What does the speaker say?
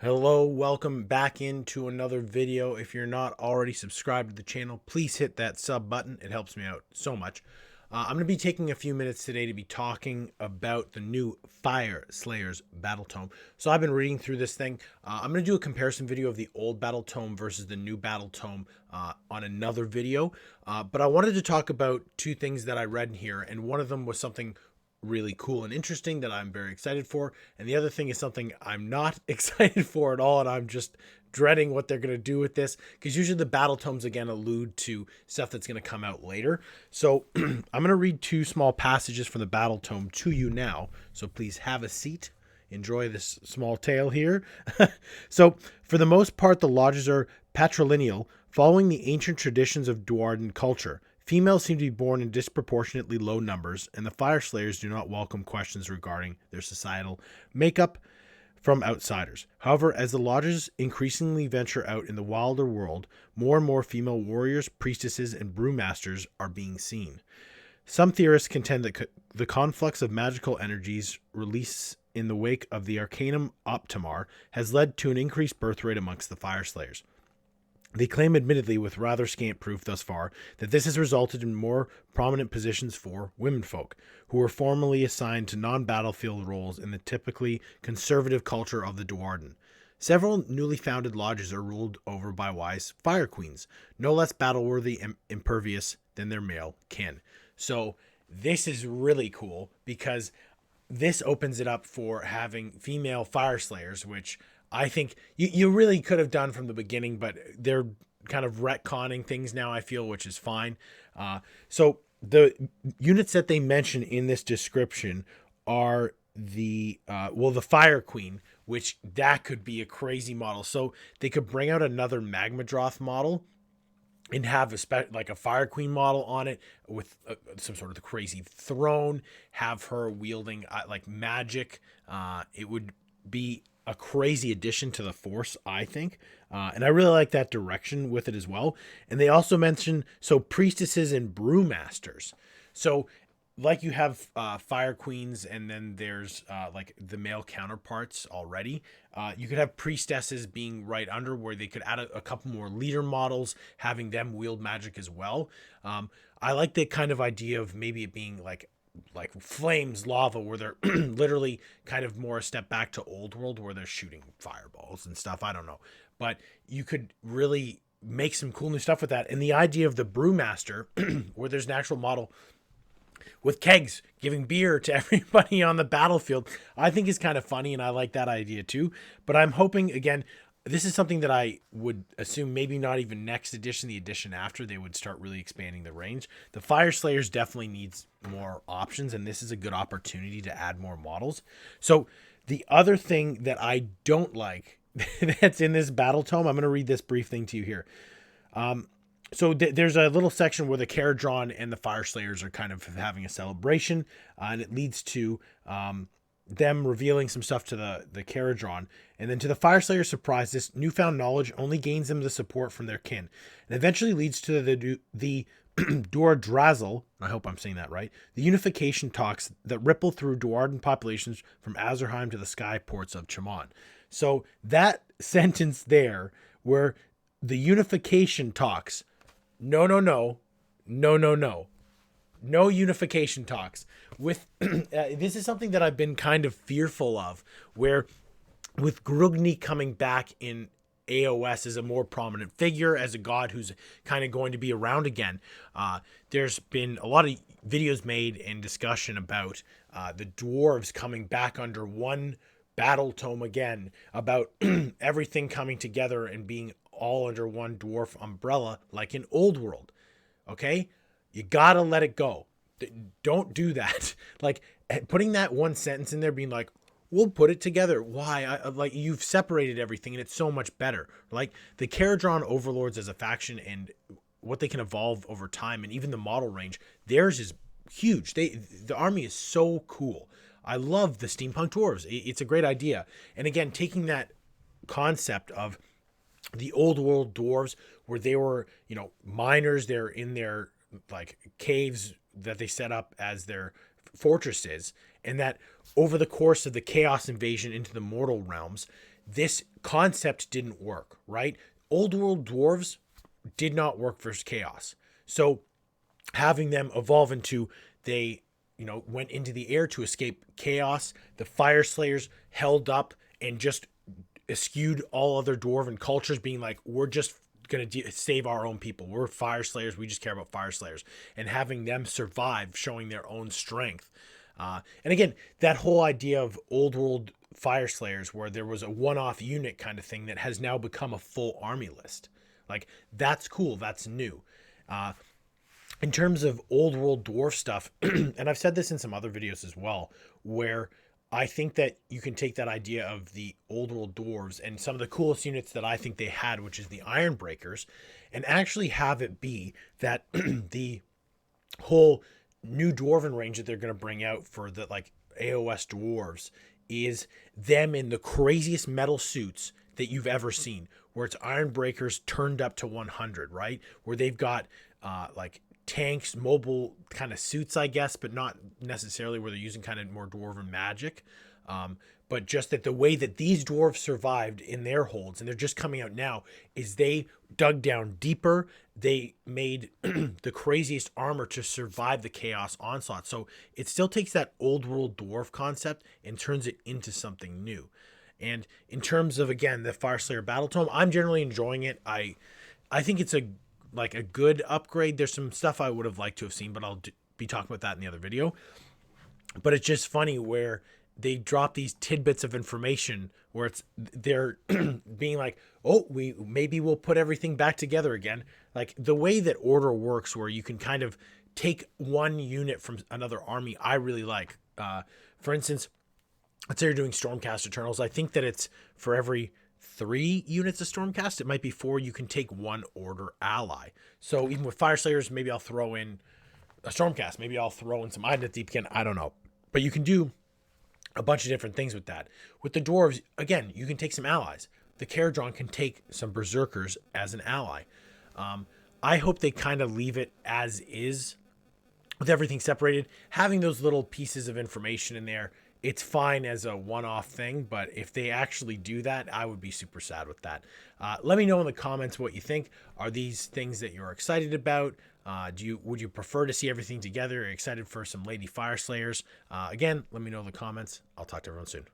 Hello, welcome back into another video. If you're not already subscribed to the channel, please hit that sub button. It helps me out so much. I'm going to be taking a few minutes today to be talking about the new Fyreslayers Battletome. So I've been reading through this thing. I'm going to do a comparison video of the old Battletome versus the new Battletome on another video. But I wanted to talk about two things that I read in here, and one of them was something really cool and interesting that I'm very excited for, and the other thing is something I'm not excited for at all, and I'm just dreading what they're going to do with this, because usually the battle tomes again allude to stuff that's going to come out later. So I'm going to read two small passages from the battle tome to you now, so please have a seat, enjoy this small tale here. So for the most part, the lodges are patrilineal, following the ancient traditions of Dwarden culture. Females seem to be born in disproportionately low numbers, and the Fyreslayers do not welcome questions regarding their societal makeup from outsiders. However, as the lodges increasingly venture out in the wilder world, more and more female warriors, priestesses, and brewmasters are being seen. Some theorists contend that the conflux of magical energies released in the wake of the Arcanum Optimar has led to an increased birth rate amongst the Fyreslayers. They claim, admittedly with rather scant proof thus far, that this has resulted in more prominent positions for womenfolk, who were formerly assigned to non-battlefield roles in the typically conservative culture of the Dwarden. Several newly founded lodges are ruled over by wise fire queens, no less battle-worthy and impervious than their male kin. So this is really cool, because this opens it up for having female Fyreslayers, which I think you really could have done from the beginning, but they're kind of retconning things now, I feel, which is fine. So the units that they mention in this description are the Fire Queen, which that could be a crazy model. So they could bring out another Magmadroth model and have like a Fire Queen model on it with some sort of the crazy throne, have her wielding like magic. It would be a crazy addition to the Force, I think. And I really like that direction with it as well. And they also mention, priestesses and brewmasters. So like you have fire queens, and then there's like the male counterparts already. You could have priestesses being right under, where they could add a couple more leader models, having them wield magic as well. I like the kind of idea of maybe it being like flames, lava, where they're literally kind of more a step back to old world, where they're shooting fireballs and stuff. I don't know, but you could really make some cool new stuff with that. And the idea of the brewmaster, where there's an actual model with kegs giving beer to everybody on the battlefield, I think is kind of funny, and I like that idea too. But I'm hoping, again, this is something that I would assume maybe not even next edition, the edition after, they would start really expanding the range. The Fyreslayers definitely needs more options, and this is a good opportunity to add more models. So the other thing that I don't like that's in this battle tome, I'm going to read this brief thing to you here. There's a little section where the Caradron and the Fyreslayers are kind of having a celebration, and it leads to them revealing some stuff to the Caradron. And then to the Fyreslayers' surprise, this newfound knowledge only gains them the support from their kin, and eventually leads to the Duardrazel, I hope I'm saying that right, the unification talks that ripple through Dwarden populations from Azerheim to the sky ports of Chamon. So that sentence there, where the unification talks, no unification talks with this is something that I've been kind of fearful of, where with Grugni coming back in AOS as a more prominent figure, as a god who's kind of going to be around again, there's been a lot of videos made and discussion about the dwarves coming back under one battle tome again, about everything coming together and being all under one dwarf umbrella, like in Old World. Okay, you gotta let it go. Don't do that. Like putting that one sentence in there, being like, we'll put it together. Why? Like, you've separated everything, and it's so much better. Like the Caradron overlords as a faction and what they can evolve over time, and even the model range, theirs is huge. The army is so cool. I love the Steampunk Dwarves. It's a great idea. And again, taking that concept of the old world dwarves, where they were, miners, they're in their like caves that they set up as their fortresses, and that over the course of the chaos invasion into the mortal realms, this concept didn't work, right? Old world dwarves did not work versus chaos. So having them evolve into, they, went into the air to escape chaos. The Fyreslayers held up and just eschewed all other dwarven cultures, being like, we're just going to save our own people. We're Fyreslayers. We just care about Fyreslayers. And having them survive, showing their own strength. And again, that whole idea of old world Fyreslayers, where there was a one-off unit kind of thing that has now become a full army list. Like, that's cool. That's new. In terms of old world dwarf stuff, and I've said this in some other videos as well, where I think that you can take that idea of the old world dwarves and some of the coolest units that I think they had, which is the Iron Breakers, and actually have it be that the whole new dwarven range that they're going to bring out for the like AOS dwarves is them in the craziest metal suits that you've ever seen, where it's Iron Breakers turned up to 100, right? Where they've got like tanks, mobile kind of suits, I guess, but not necessarily where they're using kind of more dwarven magic. But just that the way that these dwarves survived in their holds, and they're just coming out now, is they dug down deeper. They made the craziest armor to survive the chaos onslaught. So it still takes that old world dwarf concept and turns it into something new. And in terms of, again, the Fyreslayer Battletome, I'm generally enjoying it. I think it's a good upgrade. There's some stuff I would have liked to have seen, but I'll be talking about that in the other video. But it's just funny where they drop these tidbits of information where they're being like, oh, we'll put everything back together again. Like the way that Order works, where you can kind of take one unit from another army, I really like. For instance, let's say you're doing Stormcast Eternals. I think that it's for every 3 units of Stormcast, it might be 4, you can take one Order ally. So even with Fyreslayers, maybe I'll throw in a Stormcast. Maybe I'll throw in some Ident Deepkin. I don't know. But you can do a bunch of different things with that. With the Dwarves, again, you can take some allies. The Caradron can take some Berserkers as an ally. I hope they kind of leave it as is with everything separated. Having those little pieces of information in there, it's fine as a one-off thing, but if they actually do that, I would be super sad with that. Let me know in the comments what you think. Are these things that you're excited about? Would you prefer to see everything together? Are you excited for some Lady Fyreslayers? Again, let me know in the comments. I'll talk to everyone soon.